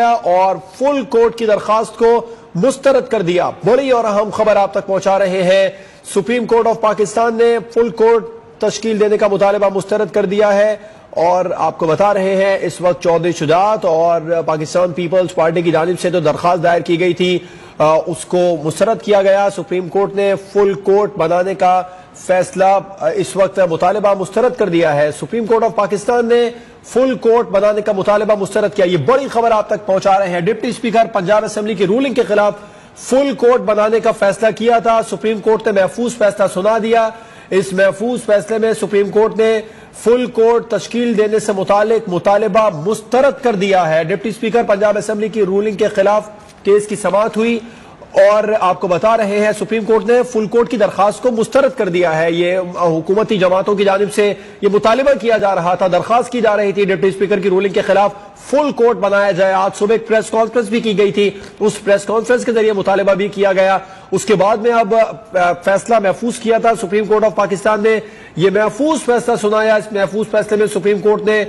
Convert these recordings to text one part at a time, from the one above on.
اور full court کی درخواست کو مسترد کر دیا۔ بڑی اور اہم خبر آپ تک پہنچا رہے ہیں۔ سپریم کورٹ آف پاکستان نے فل کورٹ تشکیل دینے کا مطالبہ مسترد کر دیا ہے اور آپ کو بتا رہے ہیں اس وقت چودھری شجاعت اور پاکستان پیپلز پارٹی کی جانب سے جو درخواست دائر کی گئی تھی اس کو مسترد کیا گیا۔ سپریم کورٹ نے فل کورٹ بنانے کا فیصلہ اس وقت مطالبہ مسترد کر دیا ہے۔ سپریم کورٹ آف پاکستان نے فل کورٹ بنانے کا مطالبہ مسترد کیا۔ یہ بڑی خبر آپ تک پہنچا رہے ہیں۔ ڈپٹی اسپیکر پنجاب اسمبلی کی رولنگ کے خلاف فل کورٹ بنانے کا فیصلہ کیا تھا۔ سپریم کورٹ نے محفوظ فیصلہ سنا دیا۔ اس محفوظ فیصلے میں سپریم کورٹ نے فل کورٹ تشکیل دینے سے متعلق مطالبہ مسترد کر دیا ہے۔ ڈپٹی اسپیکر پنجاب اسمبلی کی رولنگ کے خلاف کیس کی سماعت ہوئی اور آپ کو بتا رہے ہیں سپریم کورٹ نے فل کورٹ کی درخواست کو مسترد کر دیا ہے۔ یہ حکومتی جماعتوں کی جانب سے یہ مطالبہ کیا جا رہا تھا، درخواست کی جا رہی تھی ڈپٹی اسپیکر کی رولنگ کے خلاف فل کورٹ بنایا جائے۔ آج صبح ایک پریس کانفرنس بھی کی گئی تھی، اس پریس کانفرنس کے ذریعے مطالبہ بھی کیا گیا۔ اس کے بعد میں اب فیصلہ محفوظ کیا تھا سپریم کورٹ آف پاکستان نے، یہ محفوظ فیصلہ سنایا۔ اس محفوظ فیصلے میں سپریم کورٹ نے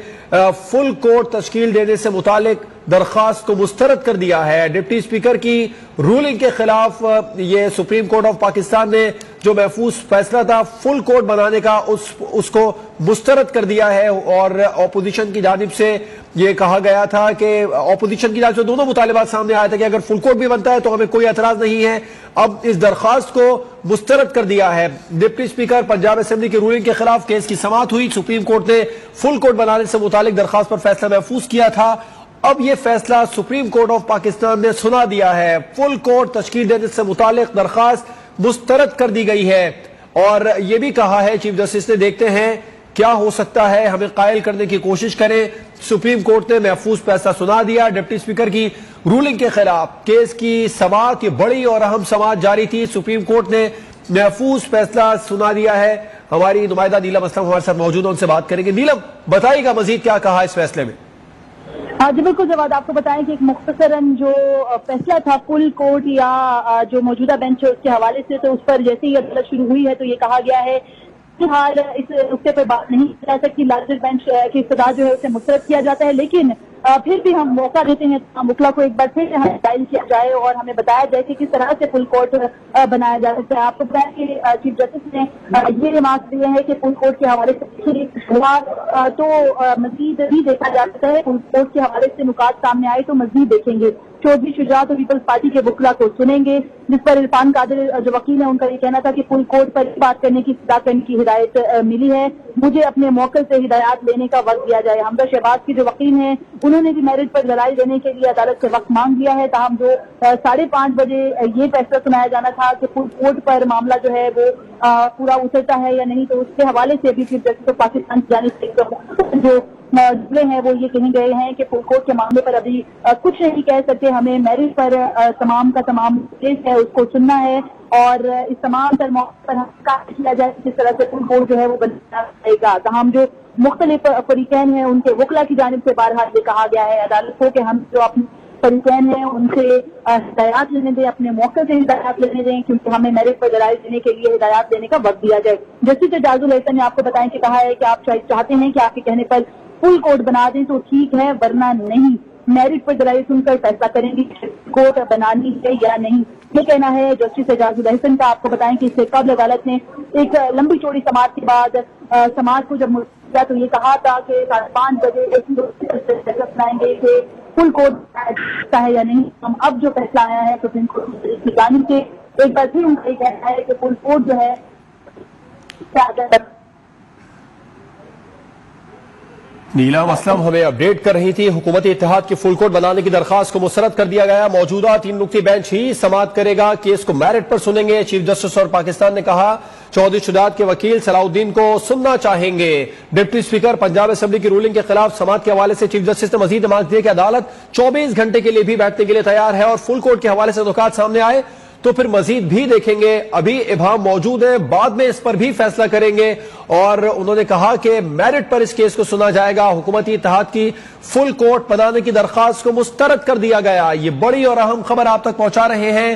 فل کورٹ تشکیل دینے سے متعلق درخواست کو مسترد کر دیا ہے۔ ڈپٹی اسپیکر کی رولنگ کے خلاف یہ سپریم کورٹ آف پاکستان نے جو محفوظ فیصلہ تھا فل کورٹ بنانے کا اس کو مسترد کر دیا ہے اور اپوزیشن کی جانب سے یہ کہا گیا تھا کہ اپوزیشن کی جانب سے دونوں مطالبات سامنے آیا تھا کہ اگر فل کورٹ بھی بنتا ہے تو ہمیں کوئی اعتراض نہیں ہے۔ اب اس درخواست کو مسترد کر دیا ہے۔ ڈپٹی اسپیکر پنجاب اسمبلی کی رولنگ کے خلاف کیس کی سماعت ہوئی۔ سپریم کورٹ نے فل کورٹ بنانے سے متعلق درخواست پر فیصلہ محفوظ کیا تھا۔ اب یہ فیصلہ سپریم کورٹ آف پاکستان نے سنا دیا ہے۔ فل کورٹ تشکیل دینے سے متعلق درخواست مسترد کر دی گئی ہے اور یہ بھی کہا ہے چیف جسٹس نے دیکھتے ہیں کیا ہو سکتا ہے، ہمیں قائل کرنے کی کوشش کریں۔ سپریم کورٹ نے محفوظ فیصلہ سنا دیا ڈپٹی اسپیکر کی رولنگ کے خلاف۔ کیس کی سماعت یہ بڑی اور اہم سماعت جاری تھی، سپریم کورٹ نے محفوظ فیصلہ سنا دیا ہے۔ ہماری نمائندہ نیلم اسلم ہمارے ساتھ موجود ہیں، ان سے بات کریں گے۔ نیلم بتائیے گا مزید کیا کہا اس فیصلے میں؟ جی بالکل جواد، آپ کو بتائیں کہ ایک مختصراً جو فیصلہ تھا فل کورٹ یا جو موجودہ بینچ ہے اس کے حوالے سے، تو اس پر جیسے ہی عدالت شروع ہوئی ہے تو یہ کہا گیا ہے فی الحال اس نقطے پر بات نہیں کی جا سکتی، لارجر بینچ کی استدعا جو ہے اسے مسترد کیا جاتا ہے، لیکن پھر بھی ہم موقع دیتے ہیں وکلا کو ایک بار پھر ہمیں ڈائل کیا جائے اور ہمیں بتایا جائے کہ کس طرح سے فل کورٹ بنایا جا سکتا ہے۔ آپ کو بتائیں کہ چیف جسٹس نے یہ ریمارک دیے ہیں کہ فل کورٹ کے حوالے سے تو مزید بھی دیکھا جا سکتا ہے، فل کورٹ کے حوالے سے نکات سامنے آئے تو مزید دیکھیں گے۔ چودھری شجاعت اور پیپلز پارٹی کے وکلا کو سنیں گے، جس پر عرفان قادر جو وکیل ہیں ان کا یہ کہنا تھا کہ فل کورٹ پر بات کرنے کی استدعا کرنے کی ہدایت ملی ہے، مجھے اپنے موقع سے ہدایات لینے کا وقت دیا جائے۔ حمزہ شہباز کے جو وکیل ہیں انہوں نے بھی میرٹ پر دلائل دینے کے لیے عدالت سے وقت مانگ لیا ہے، تاہم جو 5:30 بجے یہ فیصلہ سنایا جانا تھا کہ فل کورٹ پر معاملہ جو ہے وہ پورا اترتا ہے یا نہیں، تو اس کے حوالے سے بھی چیف جسٹس آف پاکستان کی جانب سے جو جملے ہیں وہ یہ کہیں گئے ہیں کہ فل کورٹ کے معاملے پر ابھی کچھ نہیں کہہ سکتے، ہمیں میرٹ پر تمام کا تمام کیس ہے اس کو سننا ہے اور اس تمام تر موقع پر کام کیا جائے جس طرح سے فل کورٹ جو ہے وہ بنایا جائے گا۔ تاہم جو مختلف فریقین ہیں ان کے وکلا کی جانب سے بہرحال یہ کہا گیا ہے عدالت کو کہ ہم جو اپنے فریقین ہیں ان سے ہدایات لینے دیں، اپنے موقع سے ہدایات لینے دیں، کیونکہ ہمیں میرٹ پر دلائل دینے کے لیے ہدایات دینے کا وقت دیا جائے۔ جسٹس اعجاز الحسن نے آپ کو بتائیں کہ کہا ہے کہ آپ چاہتے ہیں کہ آپ کے کہنے پر فل کورٹ بنا دیں تو ٹھیک ہے، ورنہ نہیں، میرٹ پر دلائل سن کر فیصلہ کریں گے کورٹ بنانی ہے یا نہیں، یہ کہنا ہے جسٹس اعجاز الحسن کا۔ آپ کو بتائیں کہ اس سے قبل عدالت نے ایک لمبی چوڑی سماعت کے بعد سماعت کو جب ملتا تو یہ کہا تھا کہ 5:30 بجے فیصلہ سنائیں گے کہ فل کورٹ ہے یا نہیں۔ ہم اب جو فیصلہ آیا ہے سپریم کورٹ کی جانب سے ایک بار پھر ان کا یہ کہنا ہے کہ فل کورٹ جو ہے نیلم اسلم ہمیں اپڈیٹ کر رہی تھی۔ حکومتی اتحاد کی فل کورٹ بنانے کی درخواست کو مسترد کر دیا گیا۔ موجودہ 3 رکنی بینچ ہی سماعت کرے گا، کیس کو میرٹ پر سنیں گے۔ چیف جسٹس اور پاکستان نے کہا چودھری شجاعت کے وکیل صلاح الدین کو سننا چاہیں گے۔ ڈپٹی اسپیکر پنجاب اسمبلی کی رولنگ کے خلاف سماعت کے حوالے سے چیف جسٹس نے مزید ریمارک دیے کہ عدالت 24 گھنٹے کے لیے بھی بیٹھنے کے لیے تیار ہے اور فل کورٹ کے حوالے سے نکات سامنے آئے تو پھر مزید بھی دیکھیں گے۔ ابھی ابہام موجود ہیں، بعد میں اس پر بھی فیصلہ کریں گے اور انہوں نے کہا کہ میرٹ پر اس کیس کو سنا جائے گا۔ حکومتی اتحاد کی فل کورٹ بنانے کی درخواست کو مسترد کر دیا گیا۔ یہ بڑی اور اہم خبر آپ تک پہنچا رہے ہیں۔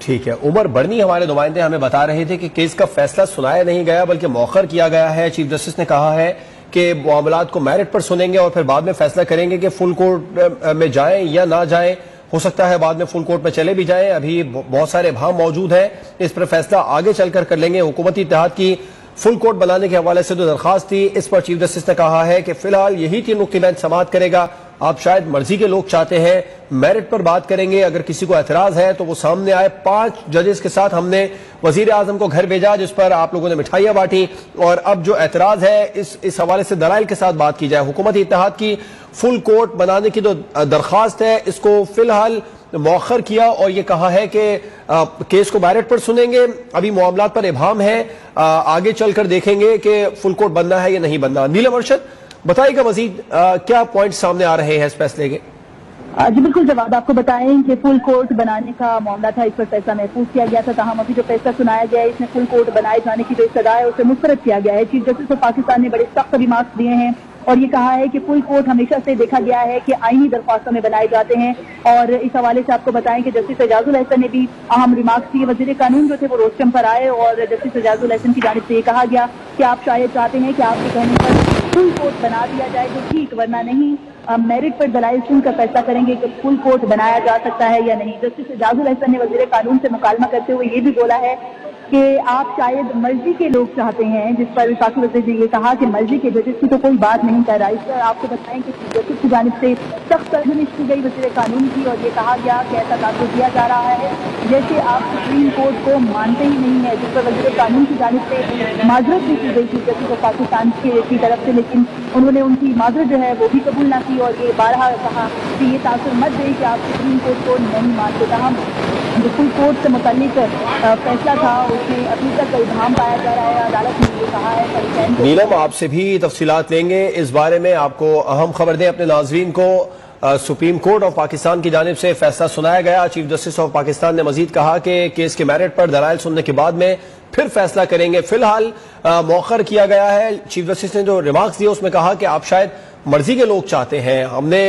ٹھیک ہے، عمر برنی ہمارے نمائندے ہمیں بتا رہے تھے کہ کیس کا فیصلہ سنایا نہیں گیا بلکہ مؤخر کیا گیا ہے. چیف جسٹس نے کہا ہے کہ معاملات کو میرٹ پر سنیں گے اور پھر بعد میں فیصلہ کریں گے کہ فل کورٹ میں جائیں یا نہ جائیں. ہو سکتا ہے بعد میں فل کورٹ میں چلے بھی جائیں، ابھی بہت سارے ابہام موجود ہیں، اس پر فیصلہ آگے چل کر لیں گے. حکومتی اتحاد کی فل کورٹ بنانے کے حوالے سے جو درخواست تھی اس پر چیف جسٹس نے کہا ہے کہ فی الحال یہی 3 رکنی بینچ سماعت کرے گا. آپ شاید مرضی کے لوگ چاہتے ہیں میرٹ پر بات کریں گے، اگر کسی کو اعتراض ہے تو وہ سامنے آئے. 5 ججز کے ساتھ ہم نے وزیر اعظم کو گھر بھیجا جس پر آپ لوگوں نے مٹھائیاں بانٹی، اور اب جو اعتراض ہے اس حوالے سے دلائل کے ساتھ بات کی جائے. حکومتی اتحاد کی فل کورٹ بنانے کی جو درخواست ہے اس کو فی الحال مؤخر کیا اور یہ کہا ہے کہ کیس کو میرٹ پر سنیں گے. ابھی معاملات پر ابہام ہے، آگے چل کر دیکھیں گے کہ فل کورٹ بننا ہے یا نہیں بننا. نیلم ارشد بتائیے گا مزید کیا پوائنٹ سامنے آ رہے ہیں اس فیصلے کے؟ جی بالکل جواد، آپ کو بتائیں کہ فل کورٹ بنانے کا معاملہ تھا، اس پر فیصلہ محفوظ کیا گیا تھا. تاہم ابھی جو فیصلہ سنایا گیا ہے اس میں فل کورٹ بنائے جانے کی جو ابتدا ہے اسے مسترد کیا گیا ہے. چیف جسٹس آف پاکستان نے بڑے سخت ریمارکس دیے ہیں اور یہ کہا ہے کہ فل کورٹ ہمیشہ سے دیکھا گیا ہے کہ آئینی درخواستوں میں بنائے جاتے ہیں. اور اس حوالے سے آپ کو بتائیں کہ جسٹس اعجاز الحسن نے بھی اہم ریمارکس دیے. وزیر قانون جو تھے وہ روسٹم پر آئے اور جسٹس اعجاز الحسن کی جانب سے یہ کہا گیا کہ آپ شاید چاہتے ہیں کہ آپ کے کہنے پر فل کورٹ بنا دیا جائے تو ٹھیک، ورنہ نہیں. میرٹ پر دلائل سن کر فیصلہ کریں گے کہ فل کورٹ بنایا جا سکتا ہے یا نہیں. جسٹس اعجاز الحسن نے وزیر قانون سے مکالمہ کرتے ہوئے یہ بھی بولا ہے کہ آپ شاید مرضی کے لوگ چاہتے ہیں، جس پر وفاقی وزیر نے یہ کہا کہ مرضی کے ججز کی تو کوئی بات نہیں کر رہا. اس پر آپ کو بتائیں کہ جسٹس کی جانب سے سخت سرزنش کی گئی وزیر قانون کی اور یہ کہا گیا کہ ایسا تاثر دیا جا رہا ہے جیسے آپ سپریم کورٹ کو مانتے ہی نہیں ہے، جس پر وزیر قانون کی جانب سے معذرت بھی کی گئی تھی جسٹس آف پاکستان کی طرف سے، لیکن انہوں نے ان کی معذرت جو ہے وہ بھی قبول نہ کی اور یہ بارہا کہا کہ یہ تاثر مت دے کہ آپ سپریم کورٹ کو نہیں مانتے. تاہم جو فل کورٹ سے متعلق فیصلہ تھا اس میں ابھی تک ابہام پایا جا رہا ہے. عدالت نے یہ کہا ہے. نیلم آپ سے بھی تفصیلات لیں گے اس بارے میں، آپ کو اہم خبر دیں اپنے ناظرین کو. سپریم کورٹ آف پاکستان کی جانب سے فیصلہ سنایا گیا. چیف جسٹس آف پاکستان نے مزید کہا کہ کیس کے میرٹ پر دلائل سننے کے بعد میں پھر فیصلہ کریں گے. فی الحال مؤخر کیا گیا ہے. چیف جسٹس نے جو ریمارکس دیے اس میں کہا کہ آپ شاید مرضی کے لوگ چاہتے ہیں. ہم نے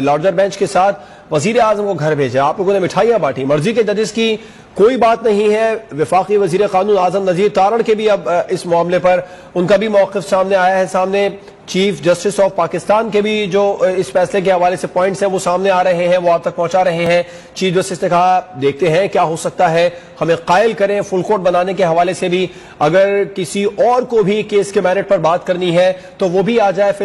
لارجر بینچ کے ساتھ وزیر اعظم کو گھر بھیجا، آپ لوگوں نے مٹھائیاں بانٹی. مرضی کے ججز کی کوئی بات نہیں ہے. وفاقی وزیر قانون اعظم نذیر تارڑ کے بھی اب اس معاملے پر ان کا بھی موقف سامنے آیا ہے. سامنے چیف جسٹس آف پاکستان کے بھی جو اس فیصلے کے حوالے سے پوائنٹس ہیں وہ سامنے آ رہے ہیں، وہ آپ تک پہنچا رہے ہیں. چیف جسٹس نے کہا دیکھتے ہیں کیا ہو سکتا ہے، ہمیں قائل کریں فل کورٹ بنانے کے حوالے سے بھی. اگر کسی اور کو بھی کیس کے میرٹ پر بات کرنی ہے تو وہ بھی آ جائے. فی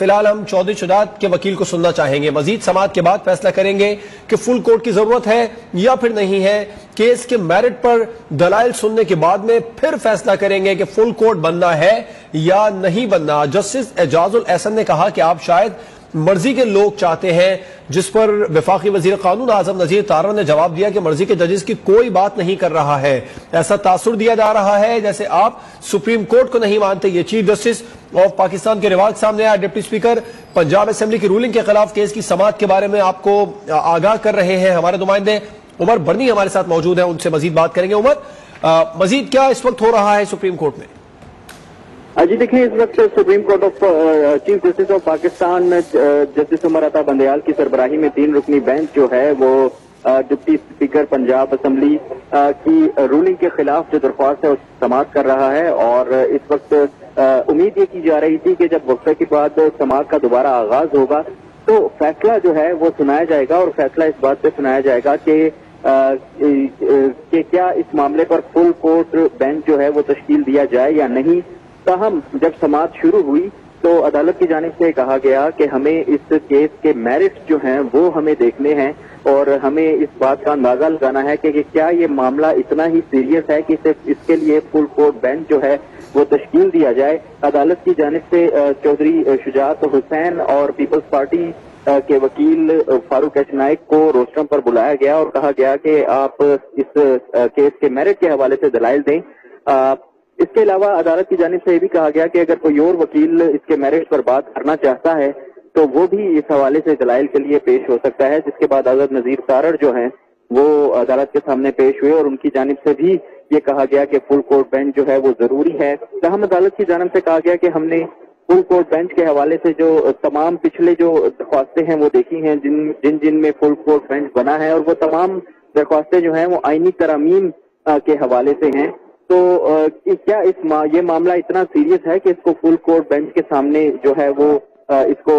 الحال ہم چودھری شجاعت کے وکیل کو سننا چاہیں گے. مزید سماعت کے بعد فیصلہ کریں گے کہ فل کورٹ کی ضرورت ہے یا پھر نہیں ہے. کیس کے میرٹ پر دلائل سننے کے بعد میں پھر فیصلہ کریں گے کہ فل کورٹ بننا ہے یا نہیں بننا. جسٹس اعجاز الحسن نے کہا کہ آپ شاید مرضی کے لوگ چاہتے ہیں، جس پر وفاقی وزیر قانون اعظم نذیر تارڑ نے جواب دیا کہ مرضی کے ججز کی کوئی بات نہیں کر رہا ہے. ایسا تاثر دیا جا رہا ہے جیسے آپ سپریم کورٹ کو نہیں مانتے. یہ چیف جسٹس آف پاکستان کے ریمارک سامنے آیا. ڈپٹی اسپیکر پنجاب اسمبلی کی رولنگ کے خلاف کیس کی سماعت کے بارے میں آپ کو آگاہ کر رہے ہیں ہمارے نمائندے عمر برنی ہمارے ساتھ موجود ہیں، ان سے مزید بات کریں گے. عمر، مزید کیا اس وقت ہو رہا ہے سپریم کورٹ میں؟ جی دیکھیں، اس وقت supreme court of chief justice of Pakistan میں جسٹس عمر عطا بندیال کی سربراہی میں 3 رکنی بینچ جو ہے وہ ڈپٹی اسپیکر پنجاب اسمبلی کی رولنگ کے خلاف جو درخواست ہے اس سماعت کر رہا ہے. اور اس وقت امید یہ کی جا رہی تھی کہ جب وقفے کے بعد سماعت کا دوبارہ آغاز ہوگا تو فیصلہ جو ہے وہ سنایا جائے گا. اور فیصلہ اس بات پہ سنایا جائے گا کہ کیا اس معاملے پر فل کورٹ بینچ جو ہے وہ تشکیل دیا جائے یا نہیں. تاہم جب سماعت شروع ہوئی تو عدالت کی جانب سے کہا گیا کہ ہمیں اس کیس کے میرٹس جو ہیں وہ ہمیں دیکھنے ہیں اور ہمیں اس بات کا اندازہ لگانا ہے کہ کیا یہ معاملہ اتنا ہی سیریس ہے کہ اس کے لیے فل کورٹ بینچ جو ہے وہ تشکیل دیا جائے. عدالت کی جانب سے چودھری شجاعت حسین اور پیپلز پارٹی کے وکیل فاروق ایچ نائک کو روسٹرم پر بلایا گیا اور کہا گیا کہ آپ اس کیس کے میرٹ کے حوالے سے دلائل دیں. اس کے علاوہ عدالت کی جانب سے یہ بھی کہا گیا کہ اگر کوئی اور وکیل اس کے میرٹ پر بات کرنا چاہتا ہے تو وہ بھی اس حوالے سے دلائل کے لیے پیش ہو سکتا ہے. جس کے بعد حضرت نذیر تارڑ جو ہیں وہ عدالت کے سامنے پیش ہوئے اور ان کی جانب سے بھی یہ کہا گیا کہ فل کورٹ بینچ جو ہے وہ ضروری ہے. تاہم عدالت کی جانب سے کہا گیا کہ ہم نے فل کورٹ بینچ کے حوالے سے جو تمام پچھلے جو درخواستیں ہیں وہ دیکھی ہیں جن میں فل کورٹ بینچ بنا ہے اور وہ تمام درخواستیں جو ہیں وہ آئینی ترامیم کے حوالے سے ہیں. تو کیا یہ معاملہ اتنا سیریس ہے کہ اس کو فل کورٹ بینچ کے سامنے جو ہے وہ اس کو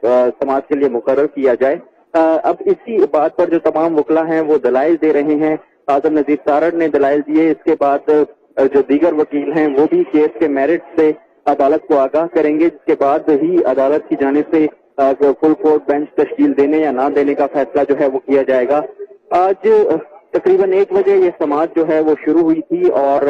سماعت کے لیے مقرر کیا جائے؟ اب اسی بات پر جو تمام وکلا ہیں وہ دلائل دے رہے ہیں. اعظم نذیر تارڑ نے دلائل دیے. اس کے بعد جو دیگر وکیل ہیں وہ بھی کیس کے میرٹ سے عدالت کو آگاہ کریں گے، جس کے بعد ہی عدالت کی جانب سے فل کورٹ بینچ تشکیل دینے یا نہ دینے کا فیصلہ جو ہے وہ کیا جائے گا. آج تقریباً 1 بجے یہ سماعت جو ہے وہ شروع ہوئی تھی اور